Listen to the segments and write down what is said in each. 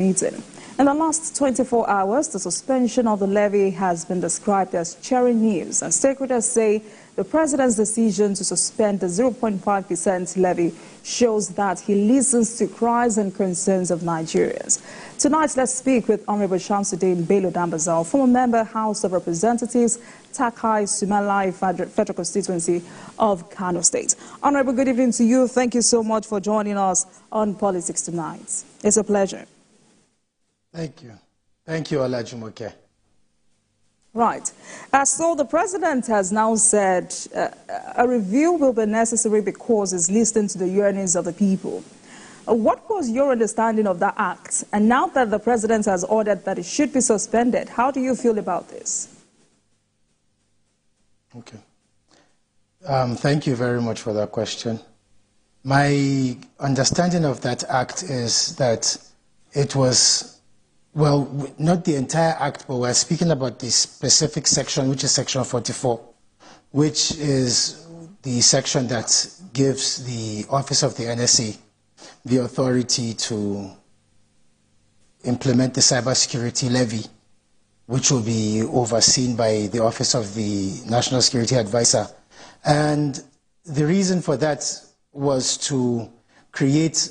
meeting. In the last 24 hours, the suspension of the levy has been described as cheering news, and stakeholders say the president's decision to suspend the 0.5% levy shows that he listens to cries and concerns of Nigerians. Tonight, let's speak with Honorable Shamsuddin Bello Dambazal, former member, House of Representatives, Takai Sumalai Federal Constituency of Kano State. Honorable, good evening to you. Thank you so much for joining us on Politics Tonight. It's a pleasure. Thank you. Thank you, Olajumoke. Right. So the president has now said a review will be necessary because it's listening to the yearnings of the people. What was your understanding of that act? And now that the president has ordered that it should be suspended, how do you feel about this? Okay. Thank you very much for that question. My understanding of that act is that it was, well, not the entire act, but we're speaking about the specific section, which is section 44, which is the section that gives the Office of the NSA the authority to implement the cybersecurity levy, which will be overseen by the Office of the National Security Advisor. And the reason for that was to create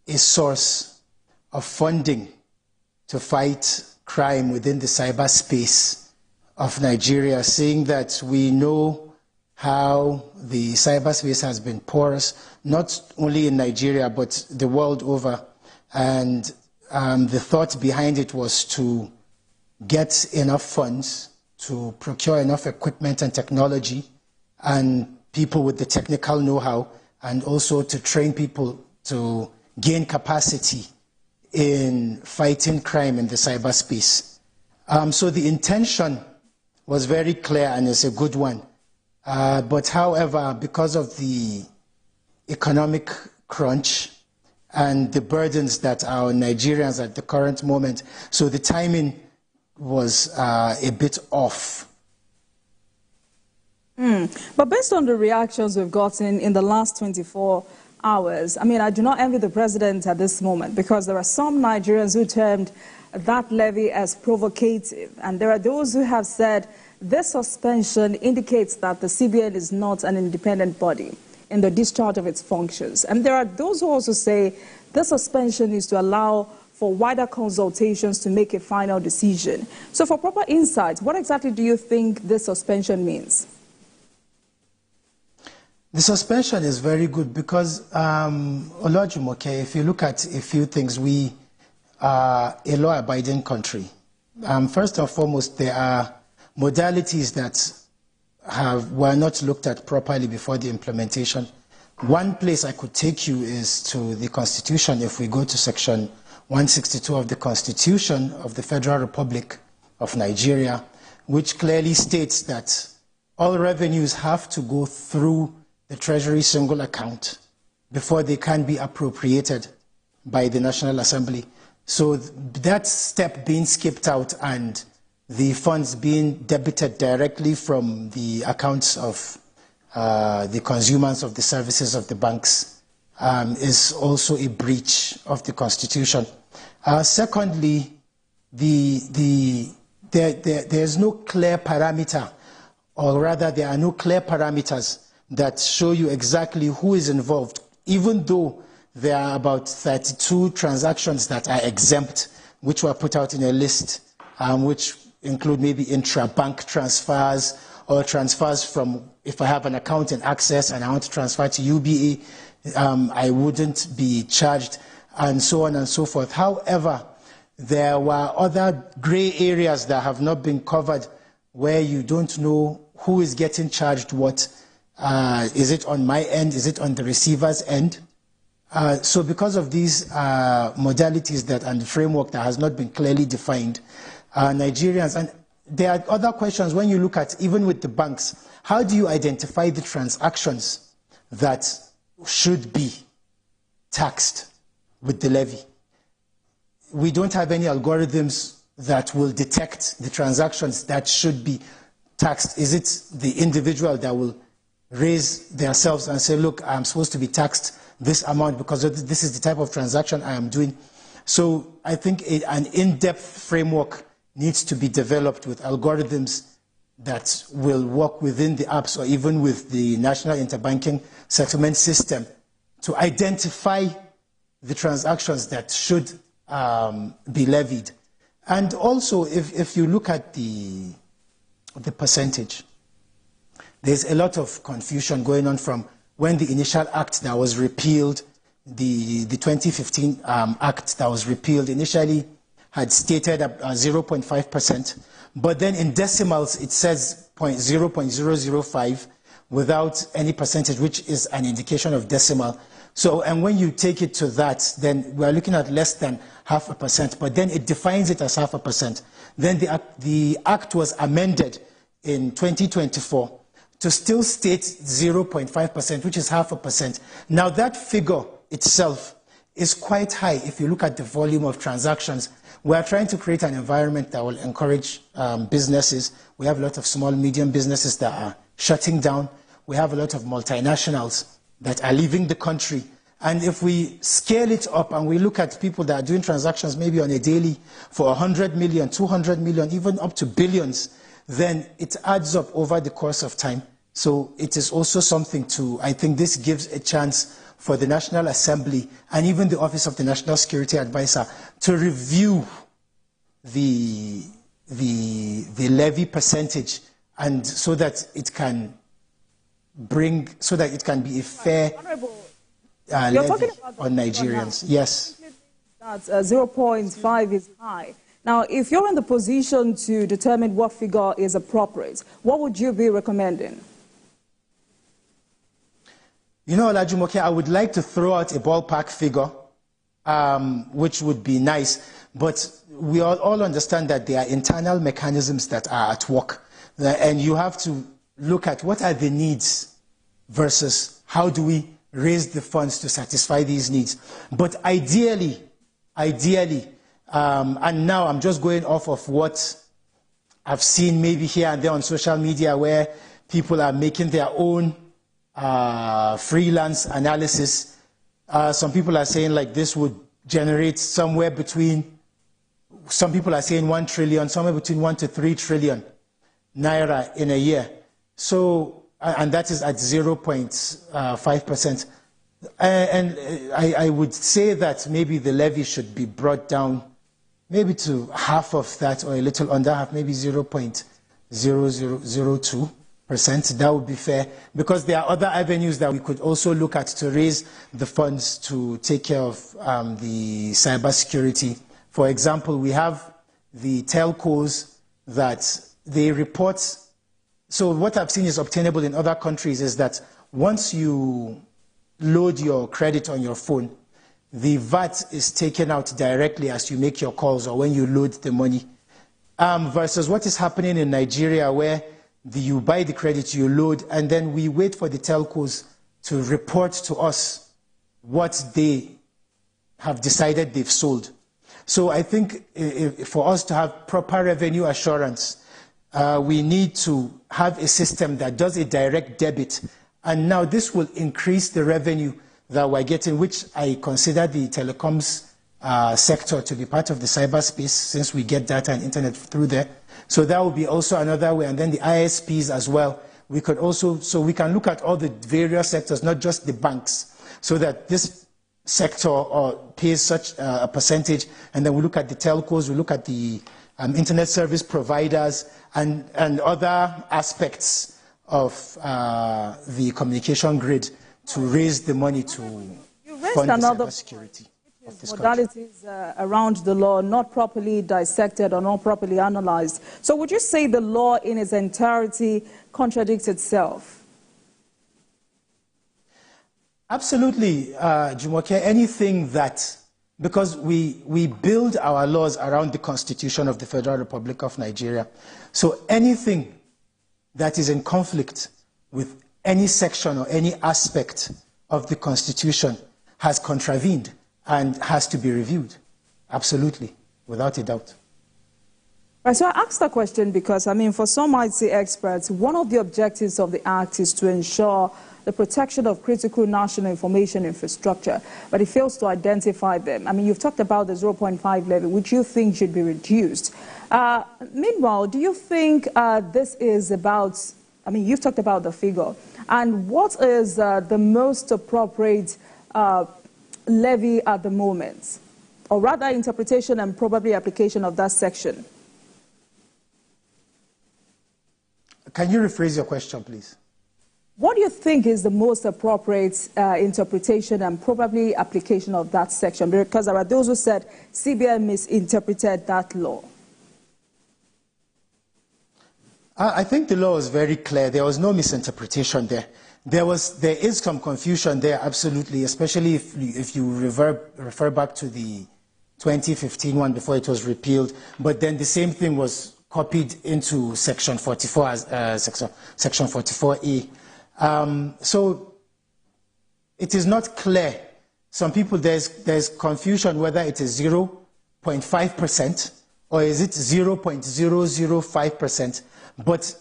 a source of funding to fight crime within the cyberspace of Nigeria, saying that we know how the cyberspace has been porous, not only in Nigeria, but the world over. And the thought behind it was to get enough funds to procure enough equipment and technology and people with the technical know-how, and also to train people to gain capacity in fighting crime in the cyberspace. So the intention was very clear and it's a good one. But however, because of the economic crunch and the burdens that are on Nigerians at the current moment, so the timing was a bit off. But based on the reactions we've gotten in the last 24 hours, I mean, I do not envy the president at this moment, because there are some Nigerians who termed that levy as provocative, and there are those who have said this suspension indicates that the CBN is not an independent body in the discharge of its functions. And there are those who also say this suspension is to allow for wider consultations to make a final decision. So for proper insight, what exactly do you think this suspension means? The suspension is very good because, Olajumoke, if you look at a few things, we are a law-abiding country. First and foremost, there are modalities that were not looked at properly before the implementation. One place I could take you is to the Constitution. If we go to section 162 of the Constitution of the Federal Republic of Nigeria, which clearly states that all revenues have to go through the Treasury single account before they can be appropriated by the National Assembly. So that step being skipped out and the funds being debited directly from the accounts of the consumers of the services of the banks is also a breach of the Constitution. Secondly, there's no clear parameter, or rather there are no clear parameters that show you exactly who is involved, even though there are about 32 transactions that are exempt, which were put out in a list, which include maybe intra-bank transfers or transfers from, if I have an account in Access and I want to transfer to UBA, I wouldn't be charged, and so on and so forth. However, there were other gray areas that have not been covered where you don't know who is getting charged what. Is it on my end? Is it on the receiver's end? So because of these modalities and the framework that has not been clearly defined, Nigerians, and there are other questions when you look at, even with the banks, how do you identify the transactions that should be taxed with the levy? We don't have any algorithms that will detect the transactions that should be taxed. Is it the individual that will raise themselves and say, look, I'm supposed to be taxed this amount because this is the type of transaction I am doing? So I think an in-depth framework needs to be developed with algorithms that will work within the apps or even with the National Interbanking Settlement System to identify the transactions that should be levied. And also, if you look at the percentage, there's a lot of confusion going on from when the initial act that was repealed, the 2015 act that was repealed, initially had stated 0.5%, but then in decimals it says 0.005 without any percentage, which is an indication of decimal. So, and when you take it to that, then we're looking at less than 0.5%, but then it defines it as 0.5%. Then the act was amended in 2024 to still state 0.5%, which is 0.5%. Now that figure itself is quite high if you look at the volume of transactions. We are trying to create an environment that will encourage businesses. We have a lot of small, medium businesses that are shutting down. We have a lot of multinationals that are leaving the country. And if we scale it up and we look at people that are doing transactions maybe on a daily for 100 million, 200 million, even up to billions, then it adds up over the course of time. So it is also something to, I think this gives a chance for the National Assembly and even the Office of the National Security Advisor to review the levy percentage, and so that it can be a fair levy on Nigerians. Yes. That 0.5 is high. Now, if you're in the position to determine what figure is appropriate, what would you be recommending? You know, Olajumoke, I would like to throw out a ballpark figure, which would be nice, but we all understand that there are internal mechanisms that are at work, and you have to look at what are the needs versus how do we raise the funds to satisfy these needs. But ideally, and now I'm just going off of what I've seen maybe here and there on social media where people are making their own freelance analysis. Some people are saying like this would generate somewhere between, some people are saying 1 trillion, somewhere between 1 to 3 trillion naira in a year. So, and that is at 0.5%. And I would say that maybe the levy should be brought down maybe to half of that or a little under half, maybe 0.0002%. That would be fair, because there are other avenues that we could also look at to raise the funds to take care of the cybersecurity. For example, we have the telcos that they report. So what I've seen is obtainable in other countries is that once you load your credit on your phone, the VAT is taken out directly as you make your calls or when you load the money. Versus what is happening in Nigeria, where you buy the credit, you load, and then we wait for the telcos to report to us what they have decided they've sold. So I think for us to have proper revenue assurance, we need to have a system that does a direct debit. And now this will increase the revenue that we're getting, which I consider the telecoms sector to be part of the cyberspace, since we get data and internet through there. So that will be also another way. And then the ISPs as well. We could also, so we can look at all the various sectors, not just the banks, so that this sector pays such a percentage. And then we look at the telcos, we look at the internet service providers, and other aspects of the communication grid to raise the money to fund the cybersecurity of this country. Modalities around the law not properly dissected or not properly analyzed. So would you say the law in its entirety contradicts itself? Absolutely, Jumoke. Anything that, because we build our laws around the Constitution of the Federal Republic of Nigeria. So anything that is in conflict with any section or any aspect of the Constitution has contravened and has to be reviewed. Absolutely, without a doubt. Right, so I asked that question because, I mean, for some IT experts, one of the objectives of the Act is to ensure the protection of critical national information infrastructure, but it fails to identify them. I mean, you've talked about the 0.5 levy, which you think should be reduced. Meanwhile, do you think this is about, I mean, you've talked about the figure, and what is the most appropriate levy at the moment, or rather interpretation and probably application of that section? Can you rephrase your question, please? What do you think is the most appropriate interpretation and probably application of that section? Because there are those who said CBN misinterpreted that law. I think the law was very clear. There was no misinterpretation there. There is some confusion there, absolutely, especially if you refer back to the 2015 one before it was repealed. But then the same thing was copied into Section 44 as Section 44A. So it is not clear. Some people, there's confusion whether it is 0.5% or is it 0.005%, but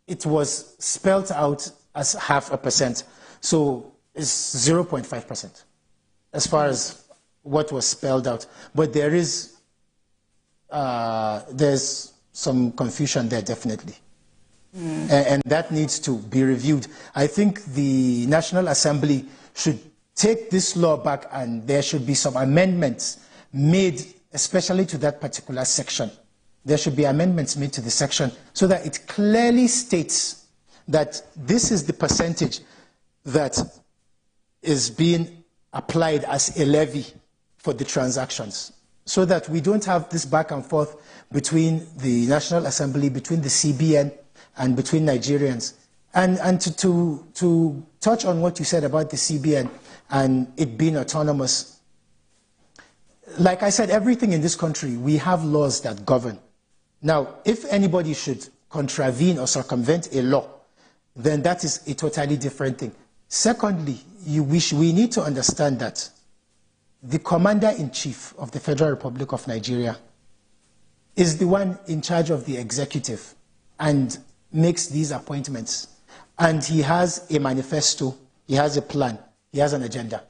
it was spelled out as 0.5%. So it's 0.5% as far as what was spelled out. But there's some confusion there, definitely. And that needs to be reviewed. I think the National Assembly should take this law back, and there should be some amendments made, especially to that particular section. There should be amendments made to the section so that it clearly states that this is the percentage that is being applied as a levy for the transactions, so that we don't have this back and forth between the National Assembly, between the CBN, and between Nigerians. And to touch on what you said about the CBN and it being autonomous, like I said, everything in this country, we have laws that govern. Now, if anybody should contravene or circumvent a law, then that is a totally different thing. Secondly, we need to understand that the Commander-in-Chief of the Federal Republic of Nigeria is the one in charge of the executive and makes these appointments. And he has a manifesto, he has a plan, he has an agenda.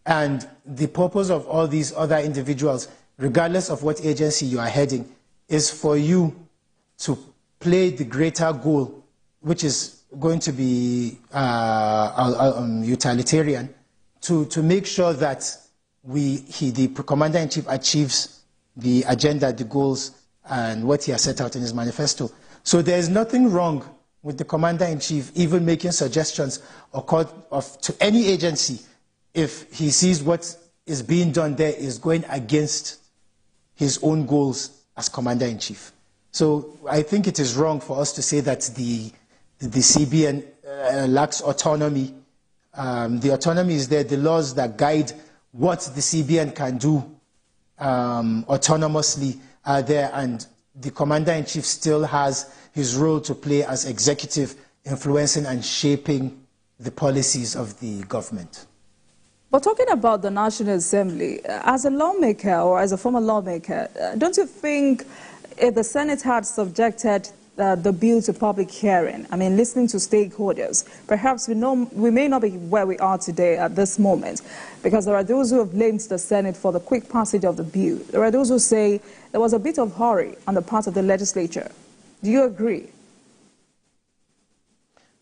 And the purpose of all these other individuals, regardless of what agency you are heading, is for you to play the greater goal, which is going to be utilitarian, to make sure that the Commander-in-Chief achieves the agenda, the goals, and what he has set out in his manifesto. So there is nothing wrong with the Commander-in-Chief even making suggestions to any agency if he sees what is being done there is going against his own goals as Commander-in-Chief. So I think it is wrong for us to say that the CBN lacks autonomy. The autonomy is there. The laws that guide what the CBN can do autonomously are there, and the Commander-in-Chief still has his role to play as executive, influencing and shaping the policies of the government. But talking about the National Assembly, as a lawmaker or as a former lawmaker, don't you think if the Senate had subjected the bill to public hearing, I mean, listening to stakeholders, perhaps we may not be where we are today at this moment, because there are those who have blamed the Senate for the quick passage of the bill. There are those who say there was a bit of hurry on the part of the legislature. Do you agree?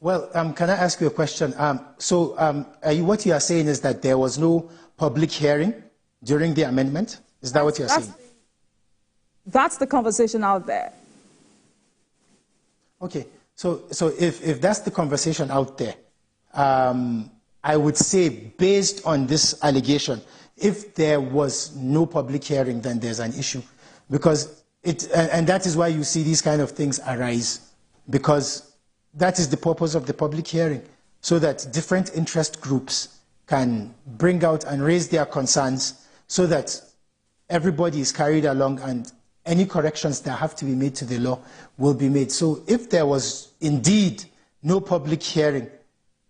Well, can I ask you a question? What you are saying is that there was no public hearing during the amendment? Is that what you are saying? That's the conversation out there. Okay, so if that's the conversation out there, I would say based on this allegation, if there was no public hearing, then there's an issue. Because and that is why you see these kind of things arise, because that is the purpose of the public hearing, so that different interest groups can bring out and raise their concerns so that everybody is carried along and any corrections that have to be made to the law will be made. So if there was indeed no public hearing,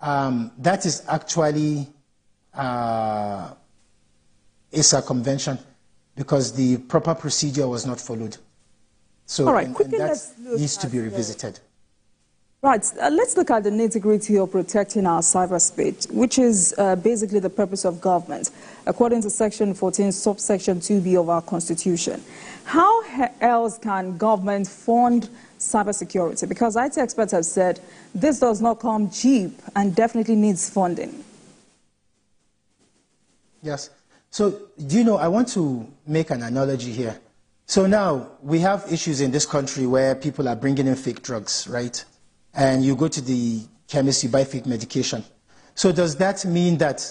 that is actually a circumvention because the proper procedure was not followed. So, all right, and quickly, that needs to be revisited. Right, let's look at the nitty-gritty of protecting our cyberspace, which is basically the purpose of government, according to Section 14, subsection 2B of our Constitution. How else can government fund cybersecurity? Because IT experts have said this does not come cheap and definitely needs funding. Yes. So, I want to make an analogy here. So now we have issues in this country where people are bringing in fake drugs, right? And you go to the chemist, you buy fake medication. So does that mean that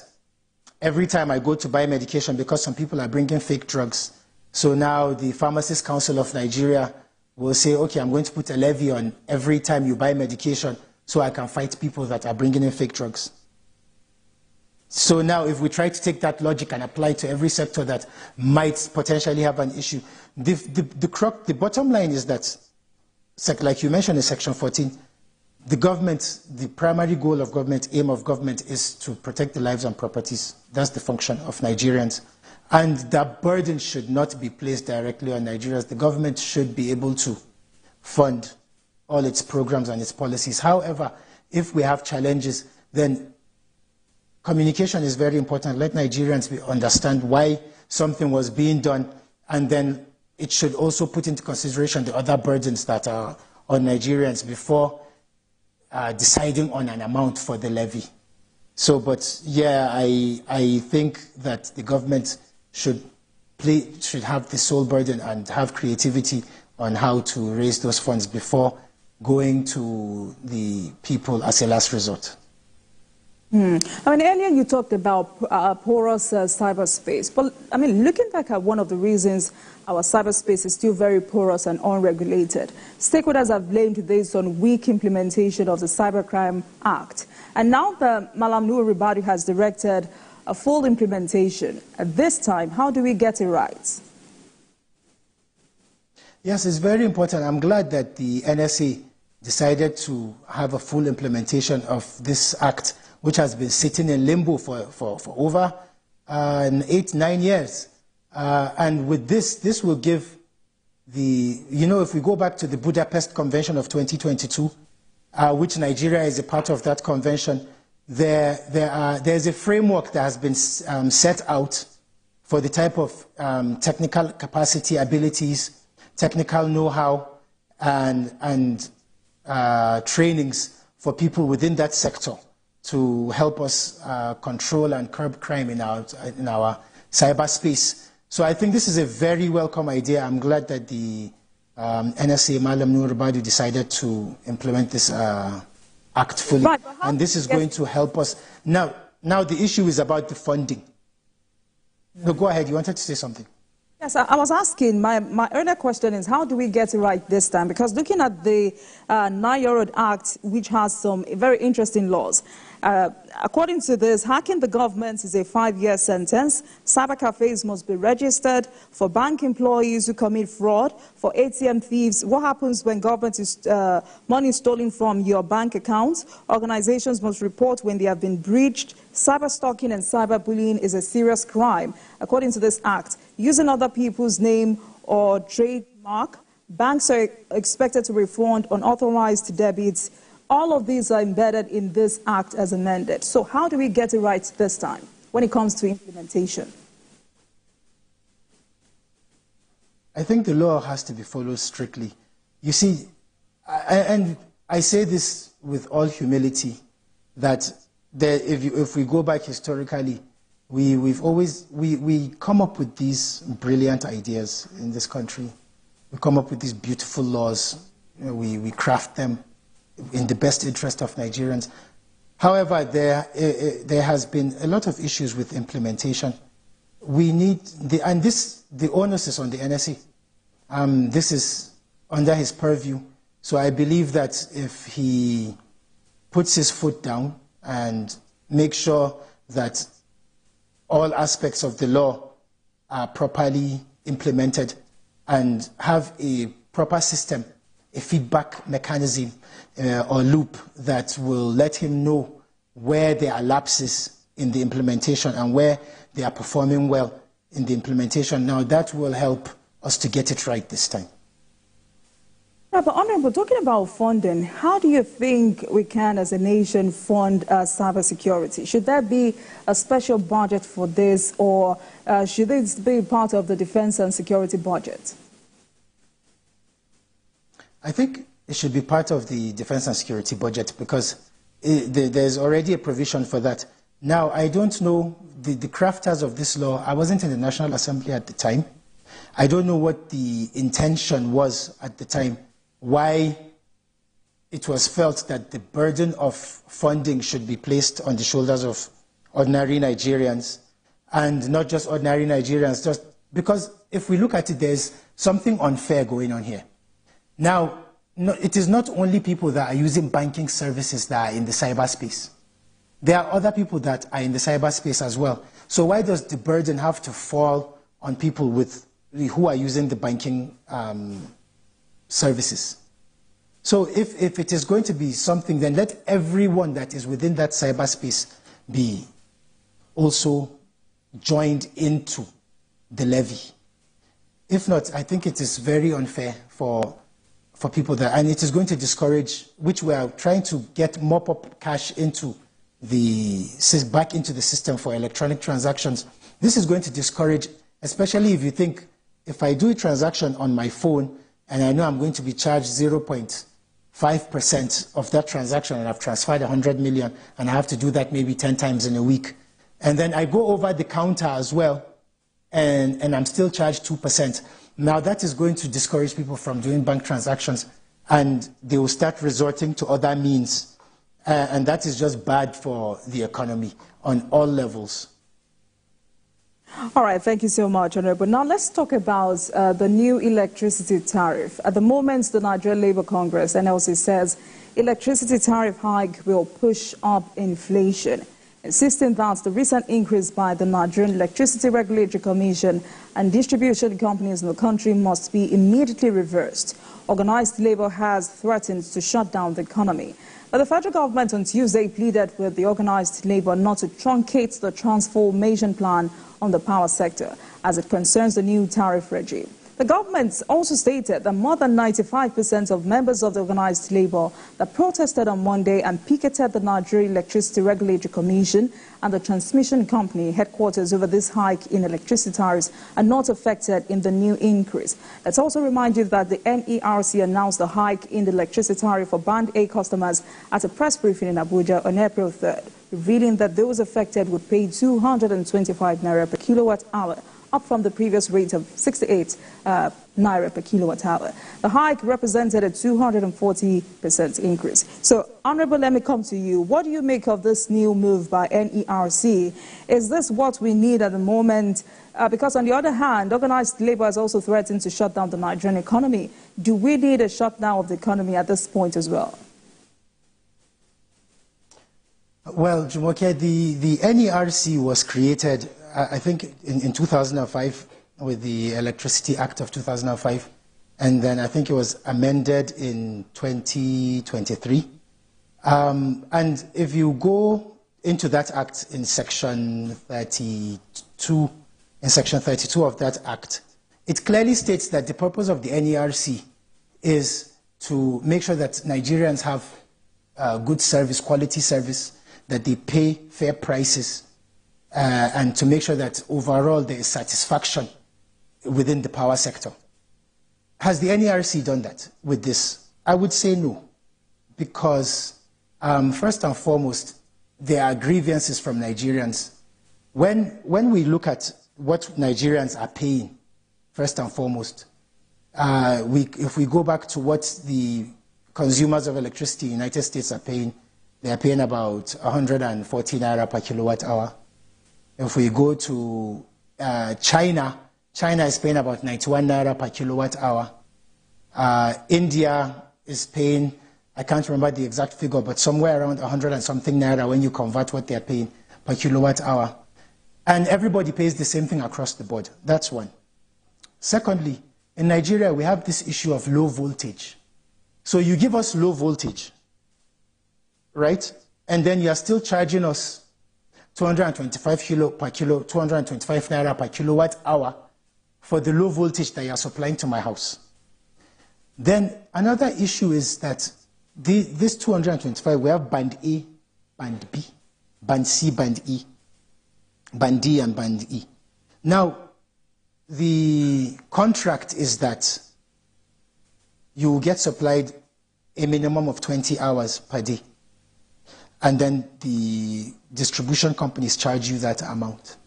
every time I go to buy medication, because some people are bringing fake drugs, so now the Pharmacists Council of Nigeria will say, okay, I'm going to put a levy on every time you buy medication so I can fight people that are bringing in fake drugs? So now if we try to take that logic and apply it to every sector that might potentially have an issue, the bottom line is that, like you mentioned in Section 14, the government, the primary goal of government, aim of government is to protect the lives and properties. That's the function of Nigerians. And that burden should not be placed directly on Nigerians. The government should be able to fund all its programs and its policies. However, if we have challenges, then communication is very important. Let Nigerians understand why something was being done, and then it should also put into consideration the other burdens that are on Nigerians before deciding on an amount for the levy. So, but yeah, I think that the government should have the sole burden and have creativity on how to raise those funds before going to the people as a last resort. I mean, earlier you talked about porous cyberspace, but I mean, looking back at one of the reasons our cyberspace is still very porous and unregulated, stakeholders have blamed this on weak implementation of the Cybercrime Act. And now that Malam Nuhu Ribadu has directed a full implementation, at this time, how do we get it right? Yes, it's very important. I'm glad that the NSA decided to have a full implementation of this act, which has been sitting in limbo for over 8-9 years. And with this will give if we go back to the Budapest Convention of 2022, which Nigeria is a part of that convention, there's a framework that has been set out for the type of technical capacity, abilities, technical know-how, and trainings for people within that sector to help us control and curb crime in our cyberspace. So I think this is a very welcome idea. I'm glad that the NSA, Malam Nuhu Ribadu, decided to implement this act fully. Right, and this is going to help us. Now the issue is about the funding. No, go ahead. You wanted to say something. Yes, I was asking, my earlier question is, how do we get it right this time? Because looking at the 9-year-old Act, which has some very interesting laws, according to this, hacking the government is a 5-year sentence. Cyber cafes must be registered. For bank employees who commit fraud, for ATM thieves, what happens when government is money stolen from your bank accounts? Organizations must report when they have been breached. Cyber stalking and cyberbullying is a serious crime. According to this act, using other people's name or trademark, banks are expected to refund unauthorized debits. All of these are embedded in this act as amended. So how do we get it right this time when it comes to implementation? I think the law has to be followed strictly. You see, and I say this with all humility, that if we go back historically, we come up with these brilliant ideas in this country. We come up with these beautiful laws. We craft them in the best interest of Nigerians. However, there has been a lot of issues with implementation. We need the onus is on the NSA. This is under his purview. So I believe that if he puts his foot down and makes sure that all aspects of the law are properly implemented and have a proper system, a feedback mechanism or loop that will let him know where there are lapses in the implementation and where they are performing well in the implementation. Now that will help us to get it right this time. Right, but Honorable, talking about funding, how do you think we can, as a nation, fund cybersecurity? Should there be a special budget for this, or should this be part of the defense and security budget? I think it should be part of the defense and security budget because there's already a provision for that. Now, I don't know the crafters of this law. I wasn't in the National Assembly at the time. I don't know what the intention was at the time, why it was felt that the burden of funding should be placed on the shoulders of ordinary Nigerians, and not just ordinary Nigerians, just because if we look at it, there's something unfair going on here. Now, it is not only people that are using banking services that are in the cyberspace. There are other people that are in the cyberspace as well. So why does the burden have to fall on people who are using the banking services? So if it is going to be something, then let everyone that is within that cyberspace be also joined into the levy. If not, I think it is very unfair for people there, and it is going to discourage, which we are trying to get mop-up cash into back into the system for electronic transactions. This is going to discourage, especially if you think, if I do a transaction on my phone and I know I'm going to be charged 0.5% of that transaction, and I've transferred 100 million, and I have to do that maybe 10 times in a week, and then I go over the counter as well, and I'm still charged 2%. Now that is going to discourage people from doing bank transactions, and they will start resorting to other means, and that is just bad for the economy on all levels. All right, thank you so much, Honorable. Now let's talk about the new electricity tariff. At the moment, the Nigerian Labour Congress, NLC, says electricity tariff hike will push up inflation, insisting that the recent increase by the Nigerian Electricity Regulatory Commission and distribution companies in the country must be immediately reversed. Organized labor has threatened to shut down the economy. But the federal government on Tuesday pleaded with the organized labor not to truncate the transformation plan on the power sector as it concerns the new tariff regime. The government also stated that more than 95% of members of the organized labor that protested on Monday and picketed the Nigeria Electricity Regulatory Commission and the transmission company headquarters over this hike in electricity tariffs are not affected in the new increase. Let's also remind you that the NERC announced the hike in the electricity tariff for Band A customers at a press briefing in Abuja on April 3rd, revealing that those affected would pay 225 naira per kilowatt hour, up from the previous rate of 68 naira per kilowatt hour. The hike represented a 240% increase. So, Honorable, let me come to you. What do you make of this new move by NERC? Is this what we need at the moment? Because on the other hand, organized labor has also threatened to shut down the Nigerian economy. Do we need a shutdown of the economy at this point as well? Well, Jumoke, the NERC was created, I think, in 2005 with the Electricity Act of 2005, and then I think it was amended in 2023. And if you go into that act in section 32, of that act, it clearly states that the purpose of the NERC is to make sure that Nigerians have good service, quality service, that they pay fair prices, and to make sure that overall there is satisfaction within the power sector. Has the NERC done that with this? I would say no, because first and foremost, there are grievances from Nigerians. When we look at what Nigerians are paying, first and foremost, if we go back to what the consumers of electricity in the United States are paying, they are paying about 140 naira per kilowatt hour. If we go to China is paying about 91 naira per kilowatt hour. India is paying, I can't remember the exact figure, but somewhere around 100 and something naira when you convert what they're paying per kilowatt hour. And everybody pays the same thing across the board. That's one. Secondly, in Nigeria, we have this issue of low voltage. So you give us low voltage, right? And then you are still charging us 225 naira per kilowatt hour for the low voltage that you are supplying to my house. Then another issue is that this 225, we have Band A, Band B, Band C, Band E, Band D, and Band E. Now, the contract is that you will get supplied a minimum of 20 hours per day. And then the distribution companies charge you that amount.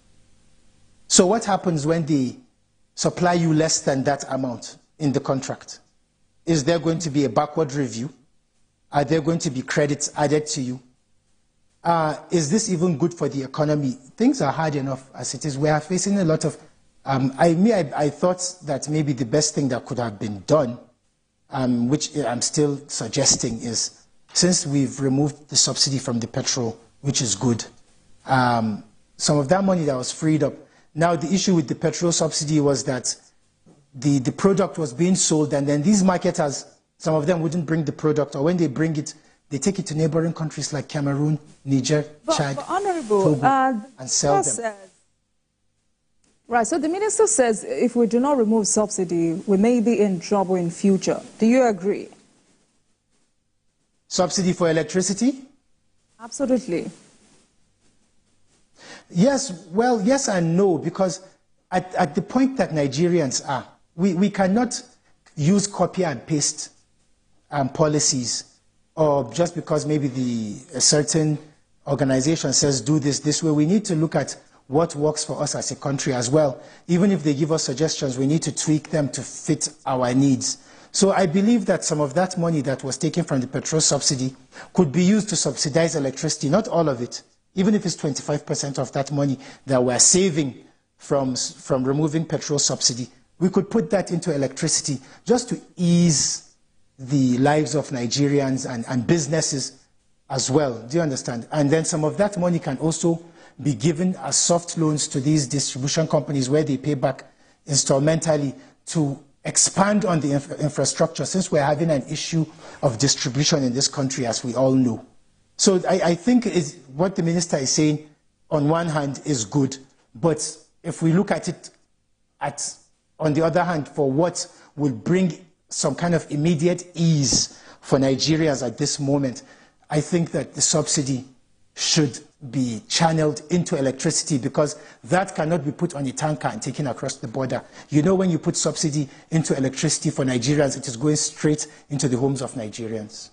So what happens when they supply you less than that amount in the contract? Is there going to be a backward review? Are there going to be credits added to you? Is this even good for the economy? Things are hard enough as it is. We are facing a lot of... I thought that maybe the best thing that could have been done, which I'm still suggesting, is since we've removed the subsidy from the petrol, which is good, some of that money that was freed up. Now, the issue with the petrol subsidy was that the product was being sold, and then these marketers, some of them wouldn't bring the product, or when they bring it, they take it to neighboring countries like Cameroon, Niger, Chad, Togo, and sell them. Right, so the minister says if we do not remove subsidy, we may be in trouble in future. Do you agree? Subsidy for electricity? Absolutely. Yes, well, yes and no, because at the point that Nigerians are, we cannot use copy and paste policies, or just because maybe a certain organization says do this way. We need to look at what works for us as a country as well. Even if they give us suggestions, we need to tweak them to fit our needs. So I believe that some of that money that was taken from the petrol subsidy could be used to subsidize electricity, not all of it. Even if it's 25% of that money that we're saving from removing petrol subsidy, we could put that into electricity just to ease the lives of Nigerians and businesses as well. Do you understand? And then some of that money can also be given as soft loans to these distribution companies where they pay back installmentally to expand on the infrastructure, since we're having an issue of distribution in this country, as we all know. So I think what the minister is saying, on one hand, is good, but if we look at it on the other hand, for what will bring some kind of immediate ease for Nigerians at this moment, I think that the subsidy should be channeled into electricity, because that cannot be put on a tanker and taken across the border. You know, when you put subsidy into electricity for Nigerians, it is going straight into the homes of Nigerians.